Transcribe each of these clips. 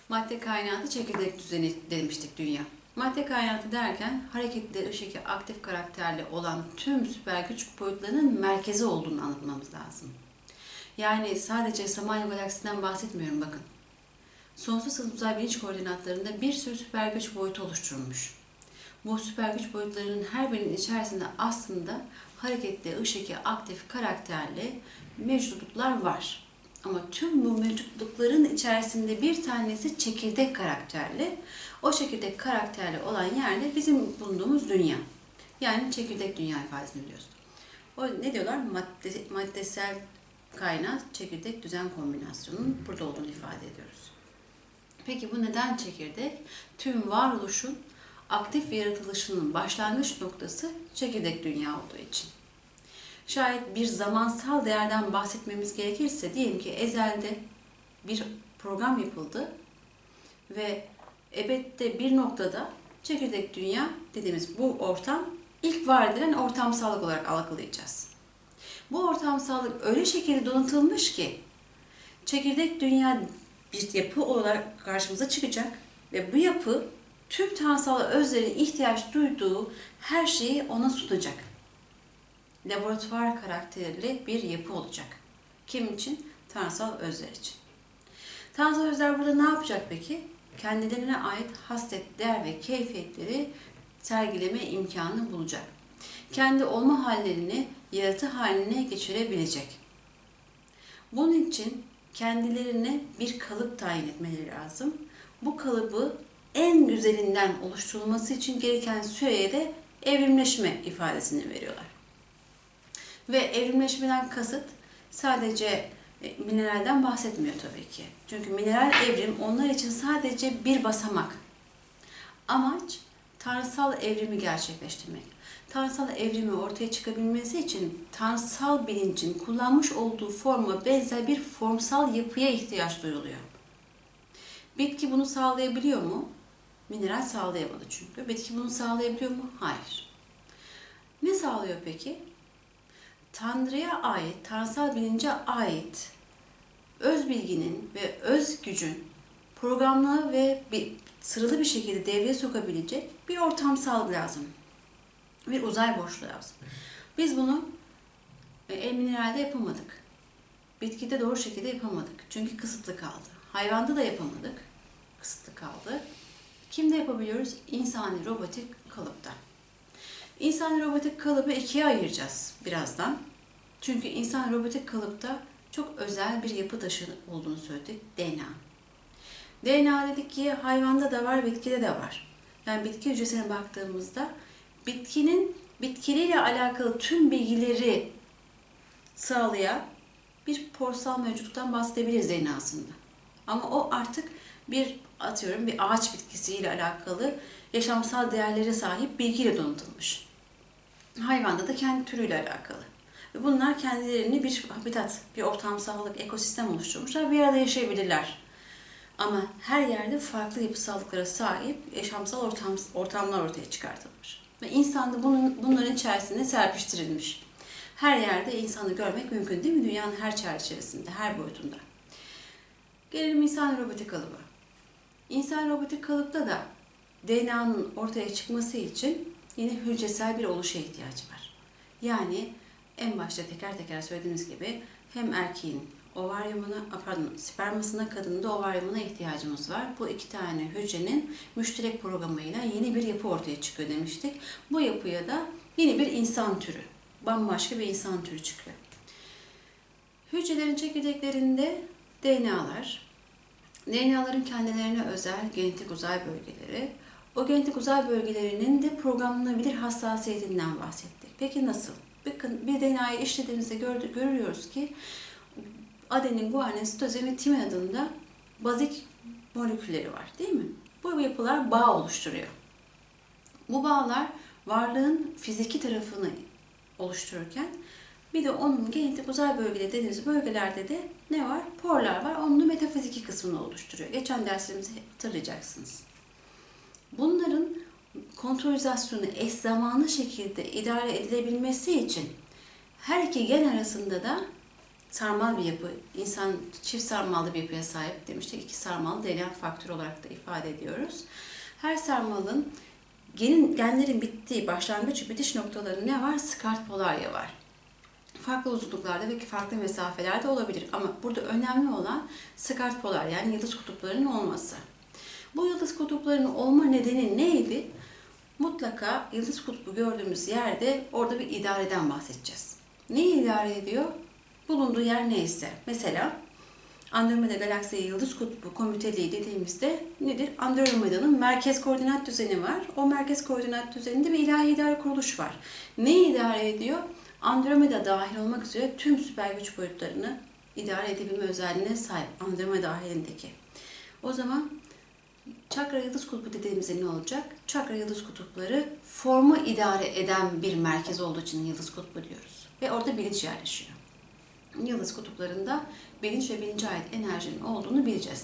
Madde kaynaklı çekirdek düzeni demiştik dünya. Madde kaynaklı derken hareketli, ışık, aktif karakterli olan tüm süper güç boyutlarının merkezi olduğunu anlatmamız lazım. Yani sadece Samanyolu galaksisinden bahsetmiyorum bakın. Sonsuz uzay bilinç koordinatlarında bir sürü süper güç boyutu oluşturulmuş. Bu süper güç boyutlarının her birinin içerisinde aslında hareketli, ışık, aktif karakterli mevcutluklar var. Ama tüm bu mevcutlukların içerisinde bir tanesi çekirdek karakterli. O çekirdek karakterli olan yerde bizim bulunduğumuz dünya. Yani çekirdek dünya ifadesini biliyoruz. O ne diyorlar? Maddesel kaynağı çekirdek düzen kombinasyonunun burada olduğunu ifade ediyoruz. Peki bu neden çekirdek? Tüm varoluşun aktif yaratılışının başlangıç noktası çekirdek dünya olduğu için. Şayet bir zamansal değerden bahsetmemiz gerekirse diyelim ki ezelde bir program yapıldı ve ebedde bir noktada çekirdek dünya dediğimiz bu ortam ilk var edilen ortamsallık olarak algılayacağız. Bu ortamsallık öyle şekilde donatılmış ki çekirdek dünya bir yapı olarak karşımıza çıkacak ve bu yapı tüm tanrısal özlerin ihtiyaç duyduğu her şeyi ona sunacak. Laboratuvar karakterli bir yapı olacak. Kim için? Tanrısal özler için. Tanrısal özler burada ne yapacak peki? Kendilerine ait haslet, değer ve keyfiyetleri sergileme imkanı bulacak. Kendi olma hallerini yaratı haline geçirebilecek. Bunun için kendilerine bir kalıp tayin etmeleri lazım. Bu kalıbı en güzelinden oluşturulması için gereken süreye de evrimleşme ifadesini veriyorlar. Ve evrimleşmeden kasıt sadece mineralden bahsetmiyor tabii ki. Çünkü mineral evrim onlar için sadece bir basamak. Amaç tanrısal evrimi gerçekleştirmek. Tanrısal evrimi ortaya çıkabilmesi için tanrısal bilincin kullanmış olduğu forma benzer bir formsal yapıya ihtiyaç duyuluyor. Bitki bunu sağlayabiliyor mu? Mineral sağlayamadı çünkü. Bitki bunu sağlayabiliyor mu? Hayır. Ne sağlıyor peki? Tanrı'ya ait, tanrısal bilince ait öz bilginin ve öz gücün programlı ve sıralı bir şekilde devreye sokabilecek bir ortamsal lazım. Bir uzay boşluğu lazım. Biz bunu mineralde yapamadık. Bitkide doğru şekilde yapamadık. Çünkü kısıtlı kaldı. Hayvanda da yapamadık. Kısıtlı kaldı. Kimde yapabiliyoruz? İnsani robotik kalıpta. İnsani robotik kalıbı ikiye ayıracağız birazdan. Çünkü insan robotik kalıpta çok özel bir yapı taşı olduğunu söyledik. DNA. DNA dedik ki hayvanda da var, bitkide de var. Yani bitki hücresine baktığımızda bitkinin bitkiliyle alakalı tüm bilgileri sağlayan bir porsal mevcuttan bahsedebiliriz DNA'sında. Ama o artık bir ağaç bitkisiyle alakalı yaşamsal değerlere sahip bilgiyle donatılmış. Hayvanda da kendi türüyle alakalı. Ve bunlar kendilerini bir habitat, bir ortamsallık, ekosistem oluşturmuşlar. Bir arada yaşayabilirler. Ama her yerde farklı yapısallıklara sahip yaşamsal ortamlar ortaya çıkartılmış. Ve insan da bunların içerisinde serpiştirilmiş. Her yerde insanı görmek mümkün değil mi? Dünyanın her çerçevesinde, her boyutunda. Gelelim insan robotik kalıbı. İnsan robotik kalıpta da DNA'nın ortaya çıkması için yine hücresel bir oluşa ihtiyacı var. Yani en başta teker teker söylediğimiz gibi hem erkeğin spermasına, kadının da ovaryumuna ihtiyacımız var. Bu iki tane hücrenin müşterek programıyla yeni bir yapı ortaya çıkıyor demiştik. Bu yapıya da yeni bir insan türü, bambaşka bir insan türü çıkıyor. Hücrelerin çekirdeklerinde DNA'ların kendilerine özel genetik uzay bölgeleri, o genetik uzay bölgelerinin de programlanabilir hassasiyetinden bahsettik. Peki nasıl? Bakın bir DNA'yı işlediğimizde görüyoruz ki adenin, guanin, sitozin ve timin adında bazik molekülleri var değil mi? Bu yapılar bağ oluşturuyor. Bu bağlar varlığın fiziki tarafını oluştururken bir de onun genetik uzay bölgeleri dediğimiz bölgelerde de ne var? Porlar var. Onun da metafiziki kısmını oluşturuyor. Geçen derslerimizi hatırlayacaksınız. Bunların kontrolizasyonu eş zamanlı şekilde idare edilebilmesi için her iki gen arasında da sarmal bir yapı, insan çift sarmallı bir yapıya sahip demiştik. 2 sarmallı DNA faktörü olarak da ifade ediyoruz. Her sarmalın genlerin bittiği başlangıç bitiş noktaları ne var? Skart polarya var. Farklı uzunluklarda ve farklı mesafelerde olabilir. Ama burada önemli olan skart polar, yani yıldız kutuplarının olması. Bu yıldız kutuplarının olma nedeni neydi? Mutlaka yıldız kutbu gördüğümüz yerde orada bir idareden bahsedeceğiz. Neyi idare ediyor? Bulunduğu yer neyse. Mesela Andromeda galaksi yıldız kutbu komüteliği dediğimizde nedir? Andromeda'nın merkez koordinat düzeni var. O merkez koordinat düzeninde bir ilahi idare kuruluş var. Neyi idare ediyor? Andromeda dahil olmak üzere tüm süper güç boyutlarını idare edebilme özelliğine sahip Andromeda dahilindeki. O zaman çakra yıldız kutbu dediğimizde ne olacak? Çakra yıldız kutupları formu idare eden bir merkez olduğu için yıldız kutbu diyoruz. Ve orada bilinç yerleşiyor. Yıldız kutuplarında bilinç ve bilince ait enerjinin olduğunu bileceğiz.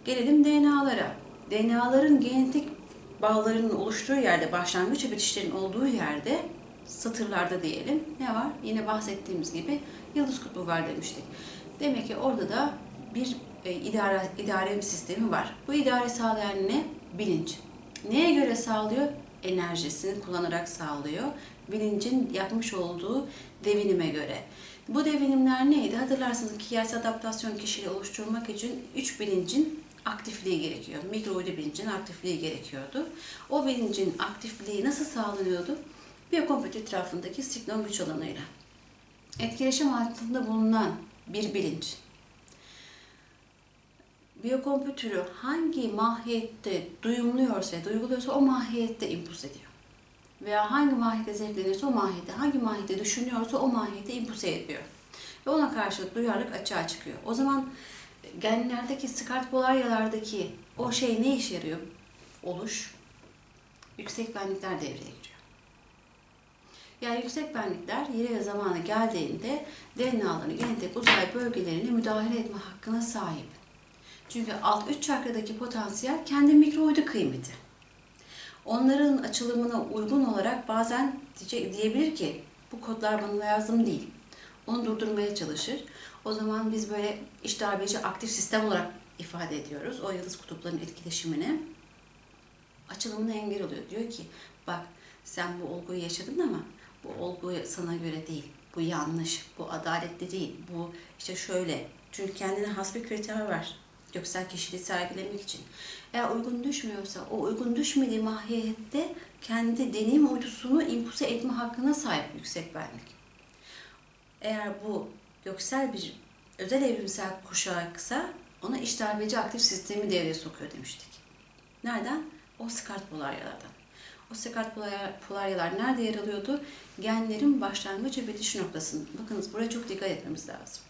Gelelim DNA'lara. DNA'ların genetik bağlarının oluştuğu yerde, başlangıç ve bitişlerin olduğu yerde, satırlarda diyelim, ne var? Yine bahsettiğimiz gibi yıldız kutbu var demiştik. Demek ki orada da bir idare sistemi var. Bu idare sağlayan ne? Bilinç. Neye göre sağlıyor? Enerjisini kullanarak sağlıyor. Bilincin yapmış olduğu devinime göre. Bu devinimler neydi? Hatırlarsınız ki kiyarsal adaptasyon kişiliği oluşturmak için 3 bilincin aktifliği gerekiyor. Mikrouydu bilincin aktifliği gerekiyordu. O bilincin aktifliği nasıl sağlanıyordu? Biyokompütür etrafındaki siklon güç alanıyla. Etkileşim altında bulunan bir bilinç biyokompütürü hangi mahiyette duyumluyorsa, duyguluyorsa o mahiyette impuls ediyor. Veya hangi mahiyette zevklenirse o mahiyette, hangi mahiyette düşünüyorsa o mahiyette impulse ediyor. Ve ona karşılık duyarlılık açığa çıkıyor. O zaman genlerdeki, skart polaryalardaki o şey ne işe yarıyor? Oluş, yüksek benlikler devreye giriyor. Yani yüksek benlikler yeri ve zamana geldiğinde DNA'ların genetik uzay bölgelerine müdahale etme hakkına sahip. Çünkü alt 3 çakradaki potansiyel kendi mikrouydu kıymeti. Onların açılımına uygun olarak bazen diyebilir ki bu kodlar bana lazım değil. Onu durdurmaya çalışır. O zaman biz böyle iç darbeci aktif sistem olarak ifade ediyoruz. O yıldız kutuplarının etkileşimini. Açılımına engel oluyor. Diyor ki bak sen bu olguyu yaşadın ama bu olgu sana göre değil. Bu yanlış, bu adaletli değil, bu işte şöyle. Çünkü kendine has bir kriter var. Göksel kişiliği sergilemek için. Eğer uygun düşmüyorsa, o uygun düşmediği mahiyette kendi deneyim uydusunu impulse etme hakkına sahip yüksek benlik. Eğer bu göksel bir özel evrimsel kuşaksa ona iç darbeci aktif sistemi devreye sokuyor demiştik. Nereden? O skart polaryalardan. O skart polaryalar nerede yer alıyordu? Genlerin başlangıç ve bitiş noktasında. Bakınız buraya çok dikkat etmemiz lazım.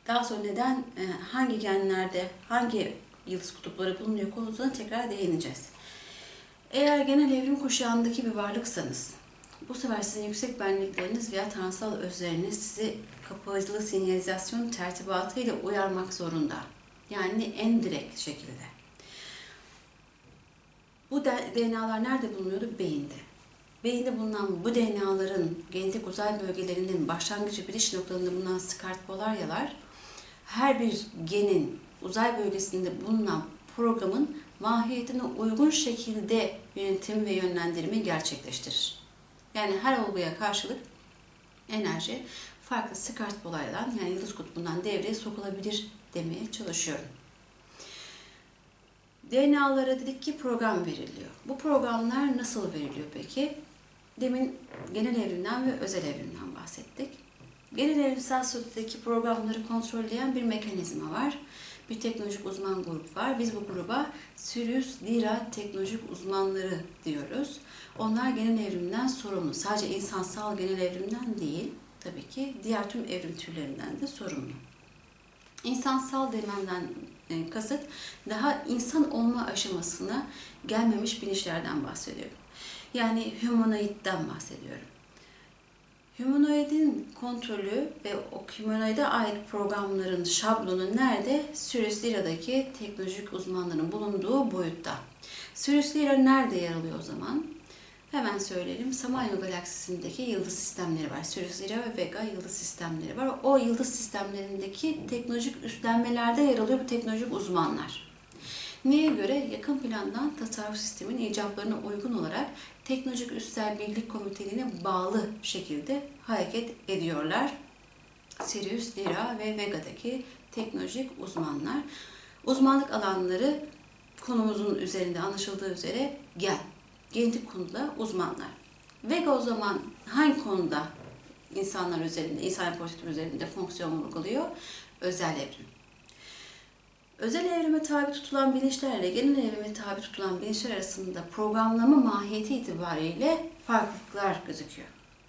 Daha sonra neden, hangi genlerde, hangi yıldız kutupları bulunuyor konusuna tekrar değineceğiz. Eğer genel evrim kuşağındaki bir varlıksanız, bu sefer sizin yüksek benlikleriniz veya tanrısal özleriniz sizi kapatılı sinyalizasyon tertibatıyla uyarmak zorunda. Yani en direkt şekilde. Bu DNA'lar nerede bulunuyordu? Beyinde. Beyinde bulunan bu DNA'ların genetik uzay bölgelerinin başlangıç ve bitiş noktalarında bulunan skart polaryalar her bir genin uzay bölgesinde bulunan programın mahiyetine uygun şekilde yönetim ve yönlendirme gerçekleştirir. Yani her olguya karşılık enerji farklı skart polaryadan yani yıldız kutbundan devreye sokulabilir demeye çalışıyorum. DNA'lara dedik ki program veriliyor. Bu programlar nasıl veriliyor peki? Demin genel evrimden ve özel evrimden bahsettik. Genel evrimsel statüdeki programları kontrolleyen bir mekanizma var. Bir teknolojik uzman grup var. Biz bu gruba Sirius Lyra teknolojik uzmanları diyoruz. Onlar genel evrimden sorumlu. Sadece insansal genel evrimden değil, tabii ki diğer tüm evrim türlerinden de sorumlu. İnsansal dememden kasıt daha insan olma aşamasına gelmemiş bilinçlerden bahsediyorum. Yani humanoid'den bahsediyorum. Humanoid'in kontrolü ve o humanoid'e ait programların şablonu nerede? Sirius Lyra'daki teknolojik uzmanların bulunduğu boyutta. Sirius Lyra nerede yer alıyor o zaman? Hemen söyleyelim. Samanyolu galaksisindeki yıldız sistemleri var. Sirius, Lyra ve Vega yıldız sistemleri var. O yıldız sistemlerindeki teknolojik üslenmelerde yer alıyor bu teknolojik uzmanlar. Neye göre? Yakın plandan tasarruf sistemin icablarına uygun olarak teknolojik üstel birlik komiteliğine bağlı şekilde hareket ediyorlar. Sirius, Lyra ve Vega'daki teknolojik uzmanlar. Uzmanlık alanları konumuzun üzerinde anlaşıldığı üzere genetik konuda uzmanlar. Vega o zaman hangi konuda insanlar üzerinde, insan politikleri üzerinde fonksiyon vurguluyor? Özel evrim. Özel evrime tabi tutulan bilinçlerle genel evrime tabi tutulan bilinçler arasında programlama mahiyeti itibariyle farklılıklar gözüküyor.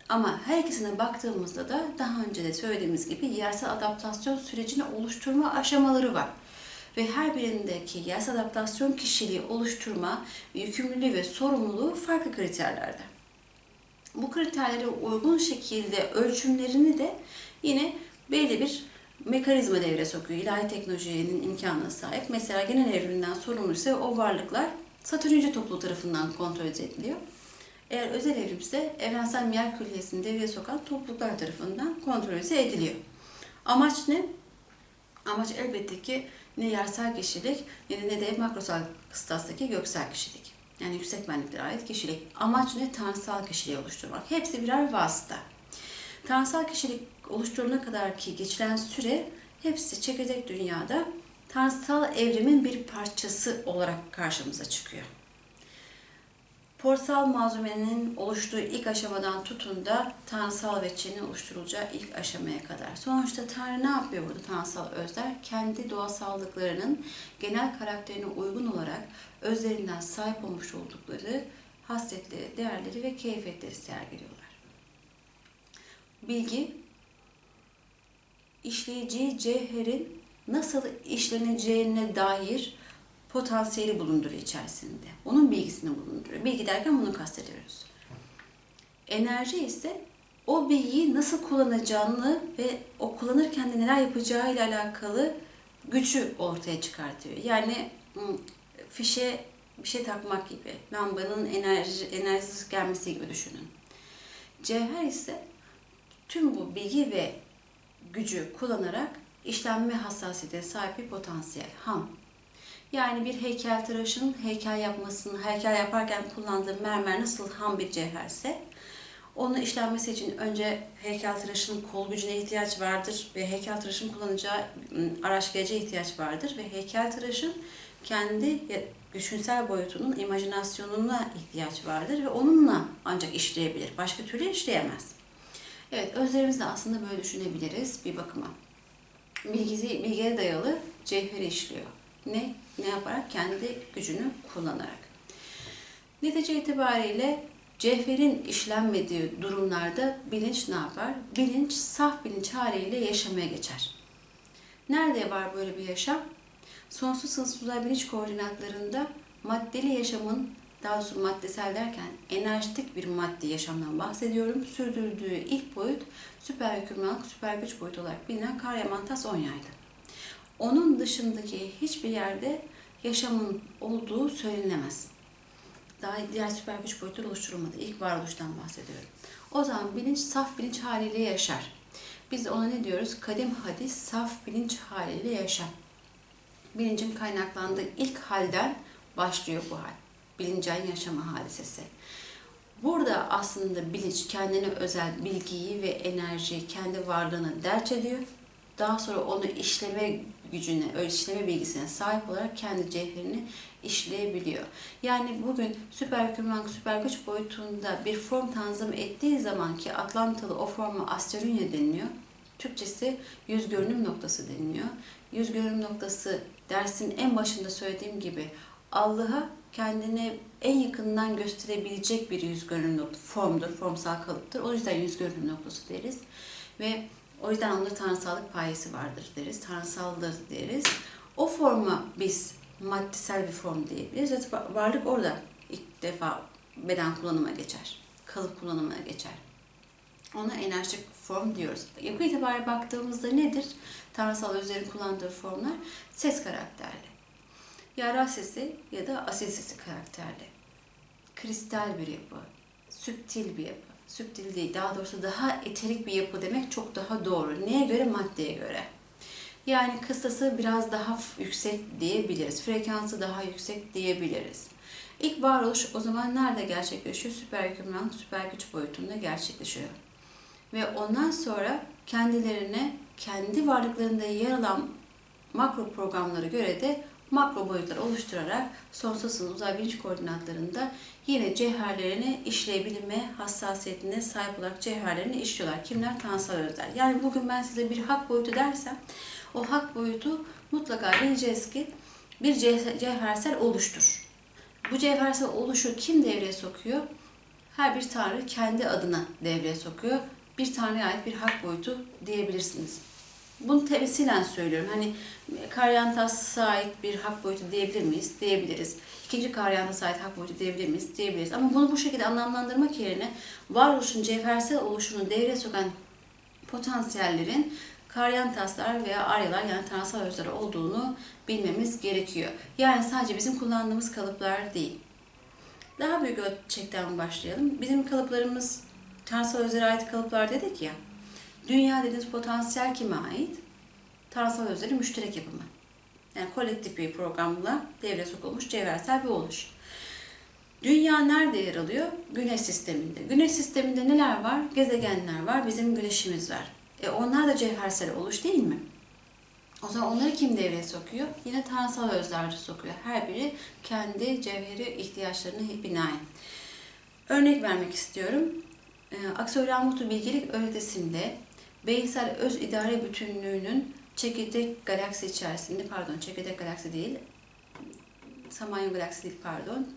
Ama her ikisine baktığımızda da daha önce de söylediğimiz gibi yersel adaptasyon sürecini oluşturma aşamaları var. Ve her birindeki yersel adaptasyon kişiliği oluşturma, yükümlülüğü ve sorumluluğu farklı kriterlerde. Bu kriterlere uygun şekilde ölçümlerini de yine belli bir mekanizma devreye sokuyor. İlahi teknolojinin imkanına sahip. Mesela genel evrimden sorumlu ise o varlıklar Satürn Yüce Topluluğu tarafından kontrol ediliyor. Eğer özel evrimse evrensel miyak külliyesini devreye sokan topluluklar tarafından kontrol ediliyor. Amaç ne? Amaç elbette ki ne yersel kişilik ne de makrosal kıstastaki göksel kişilik. Yani yüksek benliklere ait kişilik. Amaç ne? Tanrısal kişiliği oluşturmak. Hepsi birer vasıta. Tanrısal kişilik oluşturulana kadar ki geçilen süre hepsi çekirdek dünyada tanrısal evrimin bir parçası olarak karşımıza çıkıyor. Portal malzemenin oluştuğu ilk aşamadan tutun da tanrısal veçenin oluşturulacağı ilk aşamaya kadar. Sonuçta Tanrı ne yapıyor burada tanrısal özler? Kendi doğasallıklarının genel karakterine uygun olarak özlerinden sahip olmuş oldukları hasletleri, değerleri ve keyfiyetleri sergiliyorlar. Bilgi, işleyeceği cevherin nasıl işleneceğine dair potansiyeli bulunduruyor içerisinde. Onun bilgisini bulunduruyor. Bilgi derken bunu kastediyoruz. Enerji ise o bilgiyi nasıl kullanacağını ve o kullanırken de neler yapacağı ile alakalı gücü ortaya çıkartıyor. Yani fişe bir şey takmak gibi, lambanın enerjisi gelmesi gibi düşünün. Cevher ise tüm bu bilgi ve gücü kullanarak işlenme hassasiyetine sahip bir potansiyel, ham. Yani bir heykeltıraşın heykel yaparken kullandığı mermer nasıl ham bir cevherse, onun işlenmesi için önce heykeltıraşın kol gücüne ihtiyaç vardır ve heykeltıraşın kullanacağı araç gerece ihtiyaç vardır ve heykeltıraşın kendi düşünsel boyutunun imajinasyonuna ihtiyaç vardır ve onunla ancak işleyebilir. Başka türlü işleyemez. Evet, özlerimizi de aslında böyle düşünebiliriz bir bakıma. Bilgiye dayalı cevheri işliyor. Ne yaparak? Kendi gücünü kullanarak. Netice itibariyle cevherin işlenmediği durumlarda bilinç ne yapar? Bilinç saf bilinç haliyle yaşamaya geçer. Nerede var böyle bir yaşam? Sonsuz sınırsız uzay bilinç koordinatlarında maddeli yaşamın, daha doğrusu maddesel derken enerjitik bir maddi yaşamdan bahsediyorum. Sürdürdüğü ilk boyut süper hükümranlık, süper güç boyutu olarak bilinen Karyamantas 10 yaydı. Onun dışındaki hiçbir yerde yaşamın olduğu söylenemez. Daha diğer süper güç boyutları oluşturulmadı. İlk varoluştan bahsediyorum. O zaman bilinç saf bilinç haliyle yaşar. Biz ona ne diyoruz? Kadim hadis saf bilinç haliyle yaşam. Bilincin kaynaklandığı ilk halden başlıyor bu hal. Bilincin yaşama hadisesi. Burada aslında bilinç kendine özel bilgiyi ve enerjiyi, kendi varlığını derç ediyor. Daha sonra onu işleme gücüne, işleme bilgisine sahip olarak kendi cevherini işleyebiliyor. Yani bugün süper hükümranlık, süper güç boyutunda bir form tanzim ettiği zaman ki Atlantalı o forma Asteronya deniliyor. Türkçesi yüz görünüm noktası deniliyor. Yüz görünüm noktası dersin en başında söylediğim gibi Allah'a kendine en yakından gösterebilecek bir yüz görünüm noktası, formdur, formsal kalıptır. O yüzden yüz görünüm noktası deriz. Ve o yüzden onda tanrısallık payesi vardır deriz, tanrısaldır deriz. O forma biz maddesel bir form diyebiliriz. Varlık orada ilk defa beden kullanıma geçer, kalıp kullanımına geçer. Ona enerjik form diyoruz. Yapı itibariyle baktığımızda nedir? Tanrısal özlerin kullandığı formlar ses karakterli. Ya ra sesi ya da asil sesi karakterli. Kristal bir yapı. süptil bir yapı. Süptil değil, daha doğrusu daha eterik bir yapı demek çok daha doğru. Neye göre? Maddeye göre. Yani kıstası biraz daha yüksek diyebiliriz. Frekansı daha yüksek diyebiliriz. İlk varoluş o zaman nerede gerçekleşiyor? Süperhüman, süper güç boyutunda gerçekleşiyor. Ve ondan sonra kendilerine, kendi varlıklarında yer alan makro programlara göre de makro boyutlar oluşturarak sonsuz sınır uzay bilinç koordinatlarında yine cevherlerini işleyebilme hassasiyetine sahip olarak cevherlerini işliyorlar. Kimler? Tanrısal özler. Yani bugün ben size bir hak boyutu dersem o hak boyutu mutlaka bileceğiz ki bir cevhersel oluştur. Bu cevhersel oluşu kim devreye sokuyor? Her bir tanrı kendi adına devreye sokuyor. Bir tanrıya ait bir hak boyutu diyebilirsiniz. Bunu temsilen söylüyorum. Hani Karyantas'a ait bir hak boyutu diyebilir miyiz? Diyebiliriz. İkinci Karyantas'a ait hak boyutu diyebilir miyiz? Diyebiliriz. Ama bunu bu şekilde anlamlandırmak yerine varoluşun cevhersel oluşunu devreye sokan potansiyellerin Karyantaslar veya Aryalar yani tanrısal özler olduğunu bilmemiz gerekiyor. Yani sadece bizim kullandığımız kalıplar değil. Daha büyük ölçekten başlayalım. Bizim kalıplarımız tanrısal özlere ait kalıplar dedik ya. Dünya dediğimiz potansiyel kime ait? Tanrısal özlerin müşterek yapımı. Yani kolektif bir programla devreye sokulmuş cevhersel bir oluş. Dünya nerede yer alıyor? Güneş sisteminde. Güneş sisteminde neler var? Gezegenler var, bizim güneşimiz var. Onlar da cevhersel oluş değil mi? O zaman onları kim devreye sokuyor? Yine tanrısal özler sokuyor. Her biri kendi cevheri ihtiyaçlarına binaen. Örnek vermek istiyorum. Aksolotl bilgelik öğretisinde beyinsel öz idare bütünlüğünün çekirdek galaksi içerisinde, çekirdek galaksi değil, Samanyolu galaksi değil,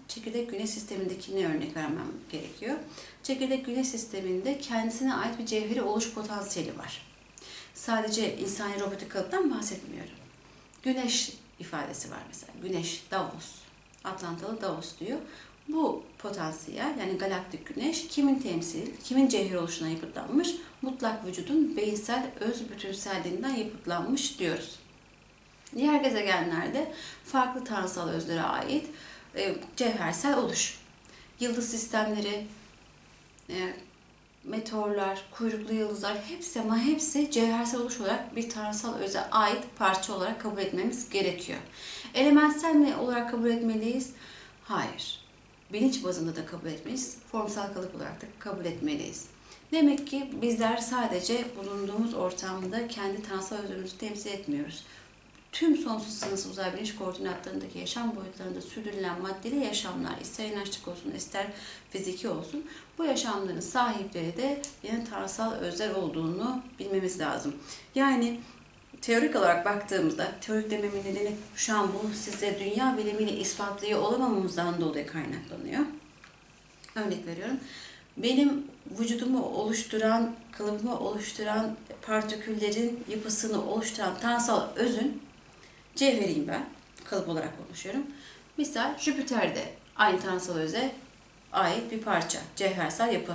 çekirdek güneş sistemindekine örnek vermem gerekiyor. Çekirdek güneş sisteminde kendisine ait bir cevheri oluş potansiyeli var. Sadece insani robotik kalıptan bahsetmiyorum. Güneş ifadesi var mesela. Güneş, Davos, Atlantalı Davos diyor. Bu potansiyel yani galaktik güneş kimin temsil, kimin cevher oluşuna yapıtlanmış? Mutlak vücudun beyinsel öz bütünselliğinden yapıtlanmış diyoruz. Diğer gezegenlerde farklı tanrısal özlere ait cevhersel oluş. Yıldız sistemleri, meteorlar, kuyruklu yıldızlar hepsi cevhersel oluş olarak bir tanrısal öze ait parça olarak kabul etmemiz gerekiyor. Elementsel mi olarak kabul etmeliyiz? Hayır. Bilinç bazında da kabul etmeliyiz. Formsal kalıp olarak da kabul etmeliyiz. Demek ki bizler sadece bulunduğumuz ortamda kendi tanrısal özümüzü temsil etmiyoruz. Tüm sonsuz sınırsız uzay bilinç koordinatlarındaki yaşam boyutlarında sürdürülen maddeli yaşamlar, ister inançlık olsun, ister fiziki olsun, bu yaşamların sahipleri de yine tanrısal özler olduğunu bilmemiz lazım. Yani teorik olarak baktığımızda, teorik dememin nedeni şu an bunu size dünya bilimiyle ispatlıyor olamamamızdan dolayı kaynaklanıyor. Örnek veriyorum. Benim vücudumu oluşturan, kalıbımı oluşturan partiküllerin yapısını oluşturan tanrısal özün cevheriyim ben. Kalıp olarak konuşuyorum. Misal Jüpiter'de aynı tanrısal öze ait bir parça. Cevhersel yapı.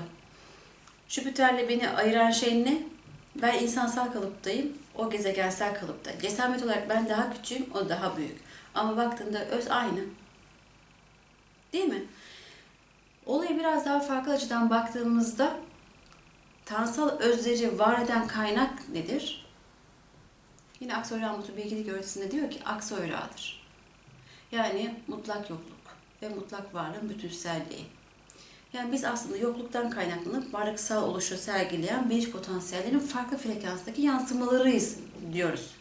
Jüpiter'le beni ayıran şey ne? Ben insansal kalıptayım. O gezegensel kalıpta. Cesamet olarak ben daha küçüğüm, o daha büyük. Ama baktığında öz aynı. Değil mi? Olaya biraz daha farklı açıdan baktığımızda tanrısal özleri var eden kaynak nedir? Yine Aksolotl bilgelik öğretisinde diyor ki aksoyrağıdır. Yani mutlak yokluk ve mutlak varlığın bütünselliği. Yani biz aslında yokluktan kaynaklanıp varlıksal oluşu sergileyen bilinç potansiyellerinin farklı frekanstaki yansımalarıyız diyoruz.